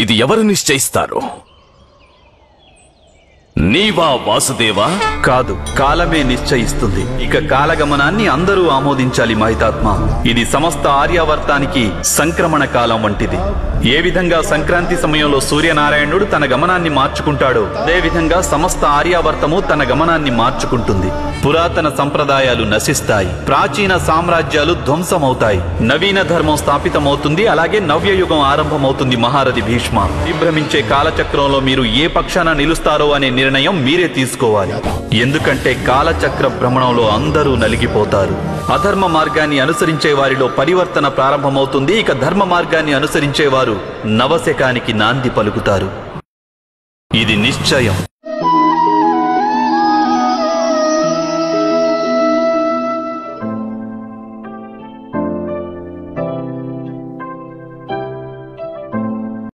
ఇది ఎవరు నిశ్చయిస్తారు? నీవా వాసుదేవా? కాదు, కాలమే నిశ్చయిస్తుంది. ఇక కాలగమనాన్ని అందరూ ఆమోదించాలి మహితాత్మ. ఇది సమస్త ఆర్యావర్తానికి సంక్రమణ కాలం వంటిది. ఏ విధంగా సంక్రాంతి సమయంలో సూర్యనారాయణుడు తన గమనాన్ని మార్చుకుంటాడో అదే విధంగా సమస్త ఆర్యావర్తము తన గమనాన్ని మార్చుకుంటుంది. పురాతన సంప్రదాయాలు నశిస్తాయి, ప్రాచీన సామ్రాజ్యాలు ధ్వంసమవుతాయి, నవీన ధర్మం స్థాపితమవుతుంది, అలాగే నవ్యయుగం ఆరంభమవుతుంది. మహారథి భీష్మ, విభ్రమించే కాలచక్రంలో మీరు ఏ పక్షాన నిలుస్తారో అనే నిర్ణయం మీరే తీసుకోవాలి. ఎందుకంటే కాలచక్ర భ్రమణంలో అందరూ నలిగిపోతారు. అధర్మ మార్గాన్ని అనుసరించే వారిలో పరివర్తన ప్రారంభమవుతుంది. ఇక ధర్మ మార్గాన్ని అనుసరించేవారు నవశకానికి నాంది పలుకుతారు. ఇది నిశ్చయం.